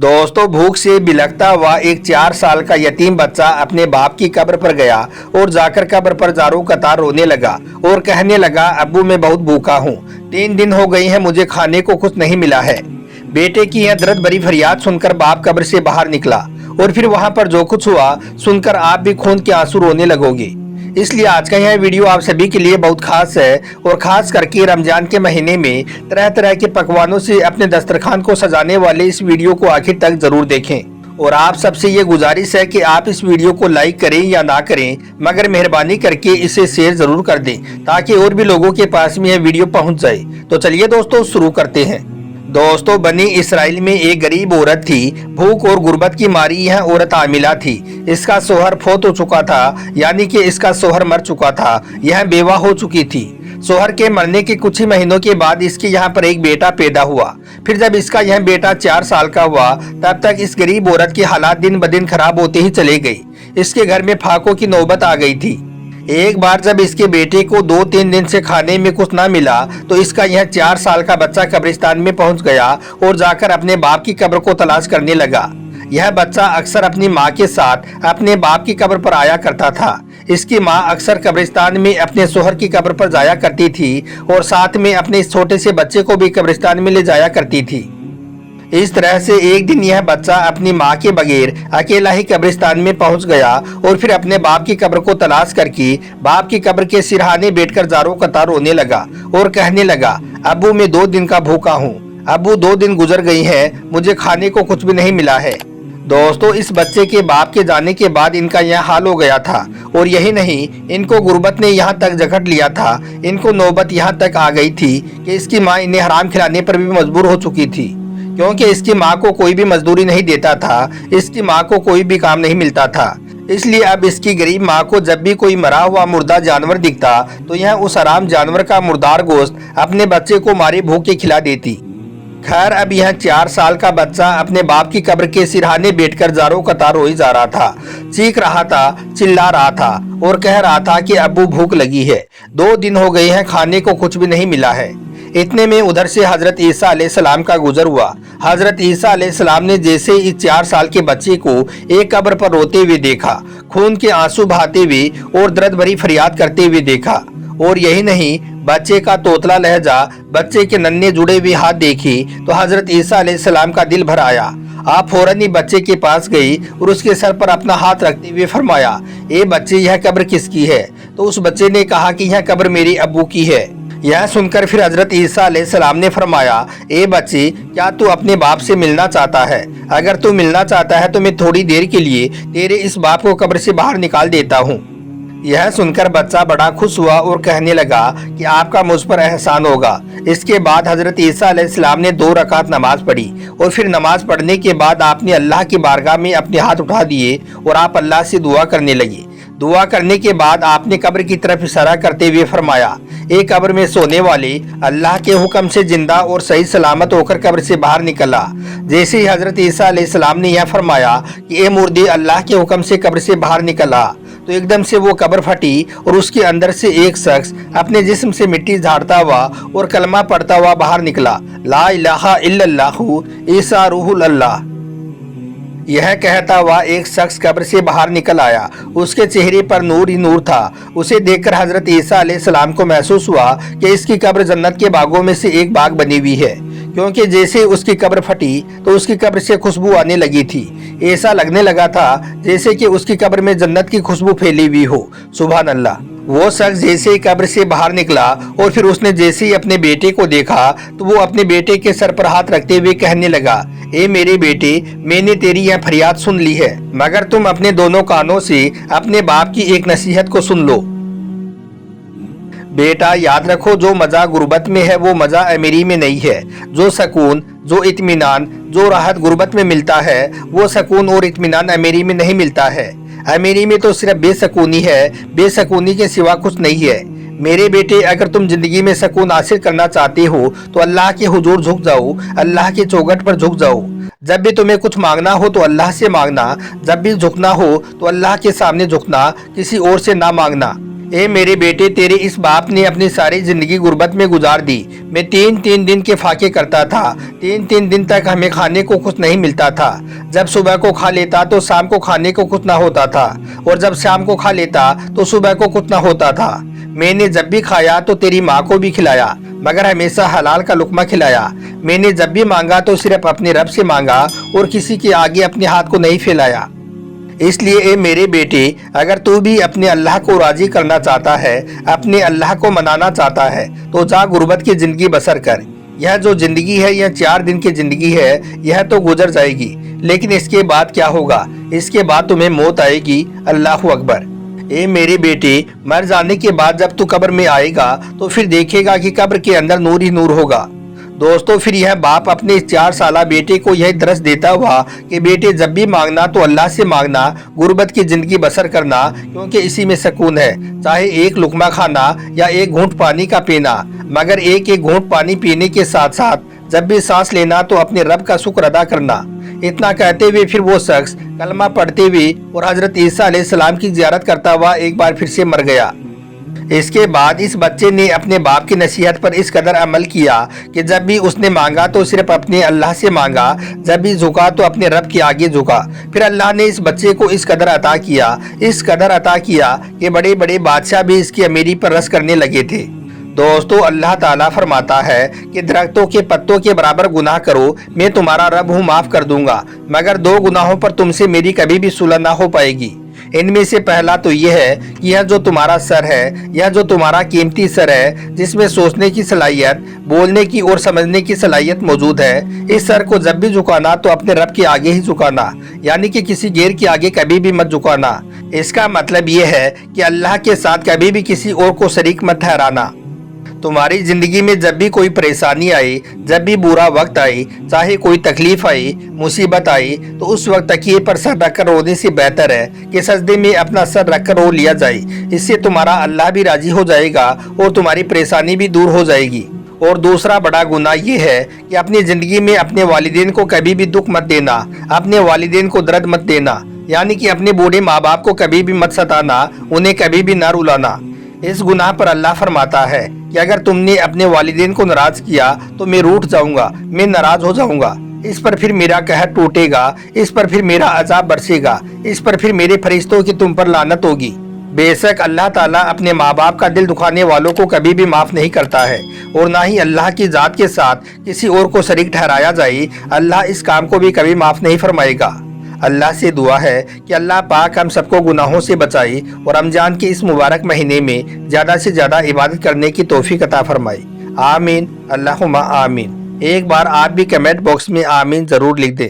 दोस्तों, भूख से बिलखता हुआ एक 4 साल का यतीम बच्चा अपने बाप की कब्र पर गया और जाकर कब्र पर जारों कतार रोने लगा और कहने लगा, अब्बू मैं बहुत भूखा हूँ, 3 दिन हो गई हैं, मुझे खाने को कुछ नहीं मिला है। बेटे की यह दर्द भरी फरियाद सुनकर बाप कब्र से बाहर निकला और फिर वहाँ पर जो कुछ हुआ सुनकर आप भी खून के आंसू रोने लगोगे। इसलिए आज का यह वीडियो आप सभी के लिए बहुत खास है और खास करके रमजान के महीने में तरह तरह के पकवानों से अपने दस्तरखान को सजाने वाले इस वीडियो को आखिर तक जरूर देखें। और आप सबसे ये गुजारिश है कि आप इस वीडियो को लाइक करें या ना करें, मगर मेहरबानी करके इसे शेयर जरूर कर दें ताकि और भी लोगों के पास में यह वीडियो पहुंच जाए। तो चलिए दोस्तों शुरू करते हैं। दोस्तों, बनी इसराइल में एक गरीब औरत थी। भूख और गुर्बत की मारी यह औरत आमिला थी। इसका शोहर फौत हो चुका था, यानी कि इसका शोहर मर चुका था। यह बेवा हो चुकी थी। शोहर के मरने के कुछ ही महीनों के बाद इसके यहाँ पर एक बेटा पैदा हुआ। फिर जब इसका यह बेटा 4 साल का हुआ, तब तक इस गरीब औरत के हालात दिन ब दिन खराब होते ही चले गए। इसके घर में फाकों की नौबत आ गई थी। एक बार जब इसके बेटे को 2-3 दिन से खाने में कुछ ना मिला तो इसका यह 4 साल का बच्चा कब्रिस्तान में पहुंच गया और जाकर अपने बाप की कब्र को तलाश करने लगा। यह बच्चा अक्सर अपनी माँ के साथ अपने बाप की कब्र पर आया करता था। इसकी माँ अक्सर कब्रिस्तान में अपने शोहर की कब्र पर जाया करती थी और साथ में अपने इस छोटे से बच्चे को भी कब्रिस्तान में ले जाया करती थी। इस तरह से एक दिन यह बच्चा अपनी माँ के बगैर अकेला ही कब्रिस्तान में पहुंच गया और फिर अपने बाप की कब्र को तलाश करके बाप की कब्र के सिरहाने बैठकर जारों कतार रोने लगा और कहने लगा, अब्बू मैं 2 दिन का भूखा हूँ। अब्बू 2 दिन गुजर गई हैं, मुझे खाने को कुछ भी नहीं मिला है। दोस्तों, इस बच्चे के बाप के जाने के बाद इनका यह हाल हो गया था। और यही नहीं, इनको गुर्बत ने यहाँ तक जकड़ लिया था। इनको नौबत यहाँ तक आ गई थी कि इसकी माँ इन्हें हराम खिलाने पर भी मजबूर हो चुकी थी, क्योंकि इसकी माँ को कोई भी मजदूरी नहीं देता था। इसकी माँ को कोई भी काम नहीं मिलता था। इसलिए अब इसकी गरीब माँ को जब भी कोई मरा हुआ मुर्दा जानवर दिखता तो यह उस हराम जानवर का मुर्दार गोश्त अपने बच्चे को मारे भूखे खिला देती। खैर, अब यह 4 साल का बच्चा अपने बाप की कब्र के सिरहाने बैठकर जारों कतार रोई जा रहा था, चीख रहा था, चिल्ला रहा था और कह रहा था कि अब्बू भूख लगी है, 2 दिन हो गए हैं, खाने को कुछ भी नहीं मिला है। इतने में उधर से हजरत ईसा अलैहिस्सलाम का गुजर हुआ। हजरत ईसा अलैहिस्सलाम ने जैसे इस 4 साल के बच्चे को एक कब्र पर रोते हुए देखा, खून के आंसू बहाते हुए और दर्द भरी फरियाद करते हुए देखा। और यही नहीं, बच्चे का तोतला लहजा, बच्चे के नन्हे जुड़े हुए हाथ देखी तो हजरत ईसा अलैहिस्सलाम का दिल भर आया। आप फौरन ही बच्चे के पास गई और उसके सर पर अपना हाथ रखते हुए फरमाया, ए बच्चे, यह कब्र किसकी है? तो उस बच्चे ने कहा कि यह कब्र मेरे अब्बू की है। यह सुनकर फिर हजरत ईसा अलैहिस्सलाम ने फरमाया, ए बच्चे, क्या तू अपने बाप से मिलना चाहता है? अगर तू मिलना चाहता है तो मैं थोड़ी देर के लिए तेरे इस बाप को कब्र से बाहर निकाल देता हूँ। यह सुनकर बच्चा बड़ा खुश हुआ और कहने लगा कि आपका मुझ पर एहसान होगा। इसके बाद हजरत ईसा अलैहिस्सलाम ने 2 रकात नमाज पढ़ी और फिर नमाज पढ़ने के बाद आपने अल्लाह की बारगाह में अपने हाथ उठा दिए और आप अल्लाह से दुआ करने लगे। दुआ करने के बाद आपने कब्र की तरफ इशारा करते हुए फरमाया, एक कब्र में सोने वाले अल्लाह के हुक्म से जिंदा और सही सलामत होकर कब्र से बाहर निकला। जैसे ही हजरत ईसा अलैहिस्सलाम ने यह फरमाया कि ए मुर्दे अल्लाह के हुक्म से कब्र से बाहर निकला, तो एकदम से वो कब्र फटी और उसके अंदर से एक शख्स अपने जिस्म से मिट्टी झाड़ता हुआ और कलमा पढ़ता हुआ बाहर निकला, ला इलाहा इल्लल्लाहु ईसा रूहुल अल्लाह। यह कहता हुआ एक शख्स कब्र से बाहर निकल आया। उसके चेहरे पर नूर ही नूर था। उसे देखकर हजरत ईसा अलैहिस्सलाम को महसूस हुआ कि इसकी कब्र जन्नत के बागों में से एक बाग बनी हुई है, क्योंकि जैसे उसकी कब्र फटी तो उसकी कब्र से खुशबू आने लगी थी। ऐसा लगने लगा था जैसे कि उसकी कब्र में जन्नत की खुशबू फैली हुई हो। सुभान अल्लाह। वो शख्स जैसे ही कब्र से बाहर निकला और फिर उसने जैसे ही अपने बेटे को देखा तो वो अपने बेटे के सर पर हाथ रखते हुए कहने लगा, ए मेरे बेटे, मैंने तेरी यह फरियाद सुन ली है, मगर तुम अपने दोनों कानों से अपने बाप की एक नसीहत को सुन लो। बेटा, याद रखो, जो मजा गुर्बत में है वो मजा अमीरी में नहीं है। जो सकून, जो इत्मीनान, जो राहत गुर्बत में मिलता है वो सकून और इत्मीनान अमीरी में नहीं मिलता है। अमीरी में तो सिर्फ बेसकूनी है, बेसकूनी के सिवा कुछ नहीं है। मेरे बेटे, अगर तुम जिंदगी में सकून हासिल करना चाहते हो तो अल्लाह के हुजूर झुक जाओ, अल्लाह के चौखट पर झुक जाओ। जब भी तुम्हें कुछ मांगना हो तो अल्लाह से मांगना, जब भी झुकना हो तो अल्लाह के सामने झुकना, किसी और से ना मांगना। ए मेरे बेटे, तेरे इस बाप ने अपनी सारी जिंदगी गुर्बत में गुजार दी। मैं 3-3 दिन के फाके करता था। 3-3 दिन तक हमें खाने को कुछ नहीं मिलता था। जब सुबह को खा लेता तो शाम को खाने को कुछ ना होता था, और जब शाम को खा लेता तो सुबह को कुछ ना होता था। मैंने जब भी खाया तो तेरी माँ को भी खिलाया, मगर हमेशा हलाल का लुकमा खिलाया। मैंने जब भी मांगा तो सिर्फ अपने रब से मांगा और किसी के आगे अपने हाथ को नहीं फैलाया। इसलिए ए मेरे बेटे, अगर तू भी अपने अल्लाह को राजी करना चाहता है, अपने अल्लाह को मनाना चाहता है, तो जा गुर्बत की जिंदगी बसर कर। यह जो जिंदगी है, यह 4 दिन की जिंदगी है, यह तो गुजर जाएगी, लेकिन इसके बाद क्या होगा? इसके बाद तुम्हें मौत आएगी। अल्लाह अकबर। ए मेरे बेटे, मर जाने के बाद जब तू कब्र में आएगा तो फिर देखेगा कि कब्र के अंदर नूर ही नूर होगा। दोस्तों, फिर यह बाप अपने 4 साला बेटे को यह दरस देता हुआ कि बेटे जब भी मांगना तो अल्लाह से मांगना, गुर्बत की जिंदगी बसर करना, क्योंकि इसी में सुकून है। चाहे एक लुकमा खाना या एक घूंट पानी का पीना, मगर एक एक घूंट पानी पीने के साथ साथ जब भी सांस लेना तो अपने रब का शुक्र अदा करना। इतना कहते हुए फिर वो शख्स कलमा पढ़ते हुए और हजरत ईसा अलैहिस्सलाम की जियारत करता हुआ एक बार फिर से मर गया। इसके बाद इस बच्चे ने अपने बाप की नसीहत पर इस कदर अमल किया कि जब भी उसने मांगा तो सिर्फ अपने अल्लाह से मांगा, जब भी झुका तो अपने रब के आगे झुका। फिर अल्लाह ने इस बच्चे को इस कदर अता किया कि बड़े बड़े बादशाह भी इसकी अमीरी पर रस करने लगे थे। दोस्तों, अल्लाह ताला फरमाता है कि दरख्तों के पत्तों के बराबर गुनाह करो, मैं तुम्हारा रब हूँ, माफ कर दूंगा, मगर 2 गुनाहों पर तुमसे मेरी कभी भी सुलह ना हो पाएगी। इनमें से पहला तो यह है कि यह जो तुम्हारा सर है, यह जो तुम्हारा कीमती सर है, जिसमें सोचने की सलाहियत, बोलने की और समझने की सलाहियत मौजूद है, इस सर को जब भी झुकाना तो अपने रब के आगे ही झुकाना, यानी कि किसी गैर के आगे कभी भी मत झुकाना। इसका मतलब यह है कि अल्लाह के साथ कभी भी किसी और को शरीक मत ठहराना। तुम्हारी जिंदगी में जब भी कोई परेशानी आई, जब भी बुरा वक्त आई, चाहे कोई तकलीफ आई, मुसीबत आई, तो उस वक्त तकिए पर सर रखकर रोने से बेहतर है कि सजदे में अपना सर रखकर रो लिया जाए। इससे तुम्हारा अल्लाह भी राजी हो जाएगा और तुम्हारी परेशानी भी दूर हो जाएगी। और दूसरा बड़ा गुनाह ये है कि अपनी जिंदगी में अपने वालिदैन को कभी भी दुख मत देना, अपने वालिदैन को दर्द मत देना, यानी कि अपने बूढ़े माँ बाप को कभी भी मत सताना, उन्हें कभी भी ना रुलाना। इस गुनाह पर अल्लाह फरमाता है कि अगर तुमने अपने वालिदैन को नाराज किया तो मैं रूठ जाऊंगा, मैं नाराज हो जाऊंगा। इस पर फिर मेरा कहर टूटेगा, इस पर फिर मेरा अजाब बरसेगा, इस पर फिर मेरे फरिश्तों की तुम पर लानत होगी। बेशक अल्लाह ताला अपने माँ बाप का दिल दुखाने वालों को कभी भी माफ नहीं करता है, और ना ही अल्लाह की जात के साथ किसी और को शरीक ठहराया जाए, अल्लाह इस काम को भी कभी माफ नहीं फरमाएगा। अल्लाह से दुआ है कि अल्लाह पाक हम सबको गुनाहों से बचाए और रमजान के इस मुबारक महीने में ज़्यादा से ज़्यादा इबादत करने की तौफीक अता फरमाए। आमीन, अल्लाहुम्मा आमीन। एक बार आप भी कमेंट बॉक्स में आमीन ज़रूर लिख दें।